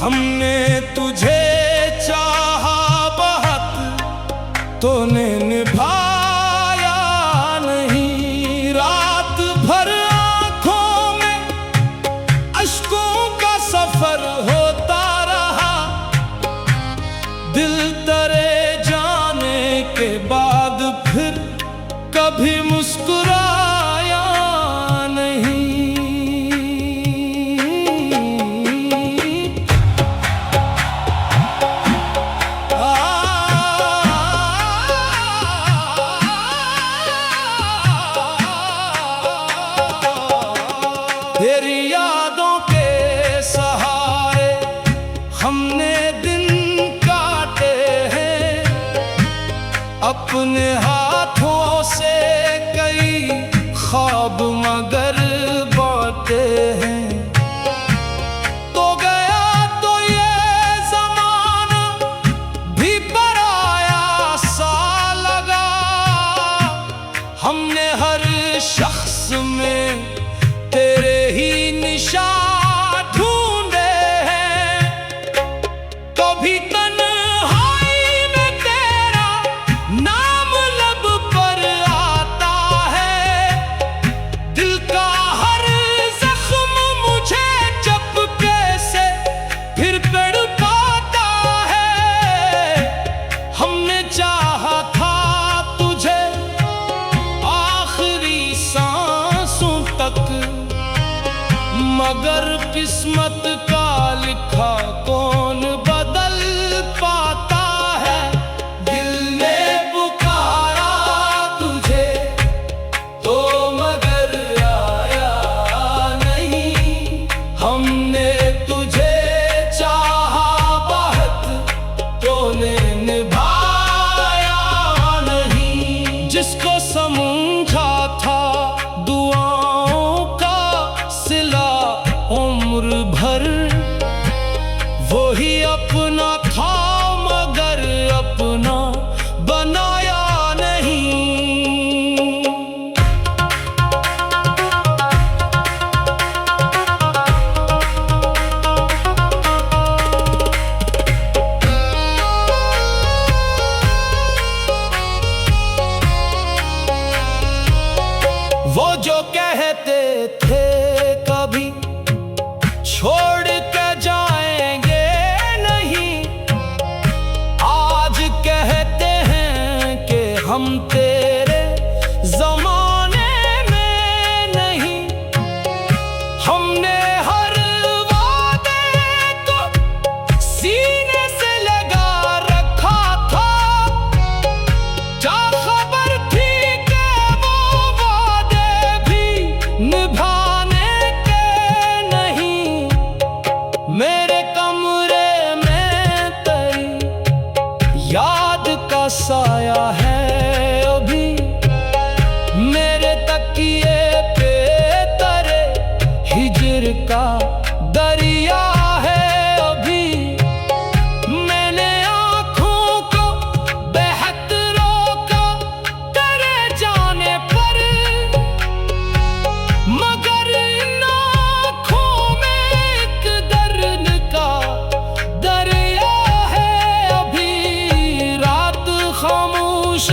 हमने तुझे चाहा बहुत, तूने निभाया नहीं। रात भर आंखों में अश्कों का सफर होता रहा, दिल तरे जाने के बाद फिर कभी मुस्कुराया नहीं। तेरी यादों के सहारे हमने दिन काटे हैं, अपने हाथों से कई ख्वाब मगर बांटे हैं। तो गया तो ये ज़माना भी पराया सा लगा, हमने हर शख्स में तेरे ही निशान ढूंढे हैं। कभी तन्हाई में तेरा नाम लब पर आता है, दिल का हर जख्म मुझे चपके से फिर तड़पाता है। हमने चाहा था तुझे आखिरी सांसों तक, मगर किस्मत का लिखा कौन बदल पाता है। दिल ने पुकारा तुझे तो मगर आया नहीं, हमने तुझे चाहा बहुत, तूने निभाया नहीं। जिसको समझा था दुआओं का सिला उम्र भर, वही अपना था मगर अपना बनाया नहीं। वो जो कहते थे कभी छोड़ के जाएंगे नहीं, आज कहते हैं कि हम तेरे जमाने में नहीं। हमने हर वादे को सीने से लगा रखा था, क्या खबर थी कि वो वादे भी निभाने के नहीं। मेरे कमरे में तेरी याद का साया है अभी, मेरे तकिए पे तेरे हिज्र का दरिया है अभी। मैंने आँखों को बहत रोका तेरे जाने पर, मगर इन आँखों में एक दर्द का दरिया है अभी। रात खामोश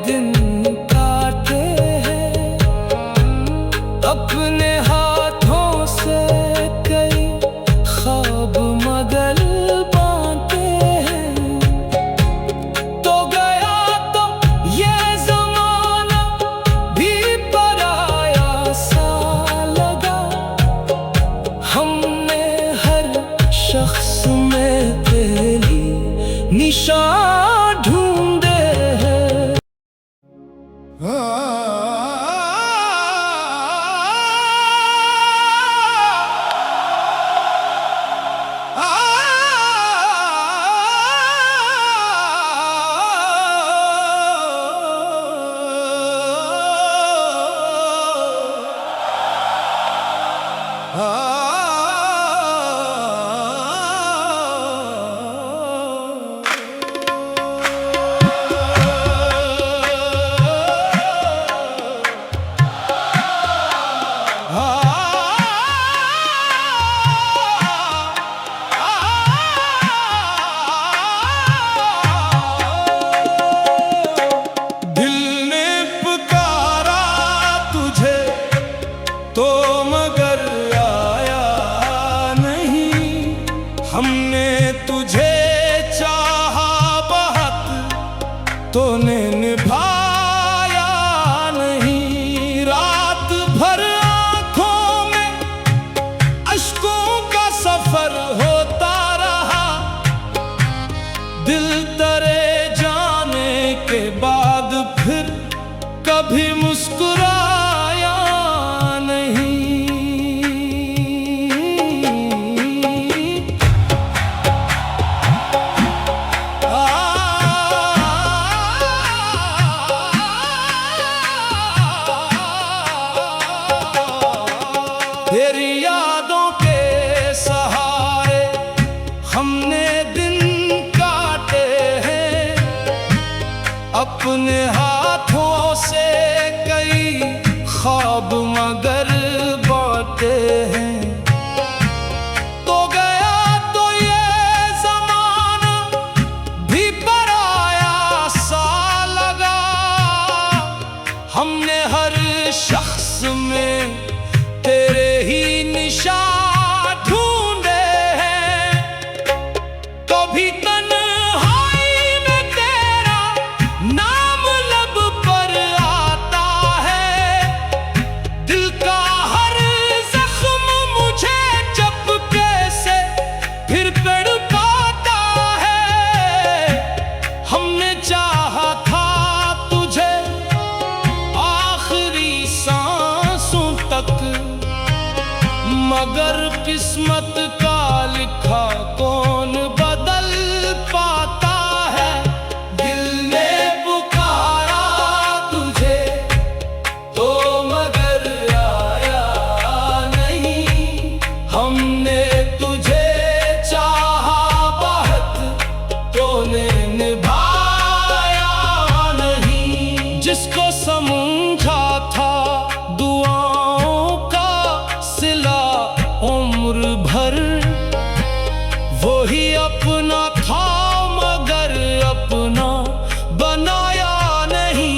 दिन काटे हैं, अपने हाथों से कई ख्वाब मगर बांटे हैं। तो गया तो ये जमाना भी पराया सा लगा, हमने हर शख्स में तेरी निशान ढूंढे हैं। तो मगर आया नहीं, हमने तुझे चाहा बहुत तूने निभाया नहीं। रात भर आंखों में अश्कों का सफर होता रहा, दिल तरे जाने के बाद फिर कभी मुस्कुराया नहीं। तेरी यादों के सहारे हमने दिन काटे हैं, अपने हाथों से कई ख्वाब मगर बांटे हैं। तो गया तो ये जमाना भी पराया सा लगा, हमने हर शख्स में तेरे ही निशान ढूंढे हैं। कभी तन्हाई में तेरा नाम लब पर आता है, दिल का हर जख्म मुझे चपके से फिर तड़पाता है। हमने चाहा था तुझे आखिरी सांसों तक, मगर किस्मत का लिखा कौन बदल पाता है। दिल ने पुकारा तुझे तो मगर आया नहीं, हमने तुझे चाहा बहुत तूने निभाया नहीं। जिसको समझा था दुआओं का सिला उम्र भर, वही अपना था मगर अपना बनाया नहीं।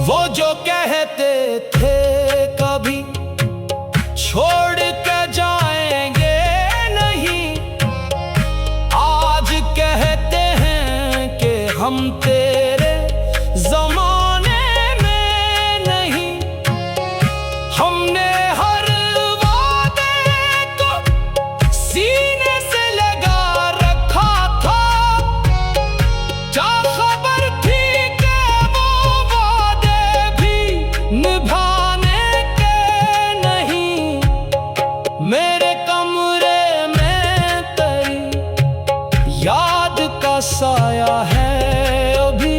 वो जो कहते थे कभी छोड़ के जाएंगे नहीं, आज कहते हैं कि हम तेरे जमाने में नहीं। हमने हर वादे को सीने से लगा रखा था, जा खबर थी कि वो वादे भी निभाने के नहीं। मेरे कमरे में तेरी याद का साया है अभी,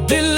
दिल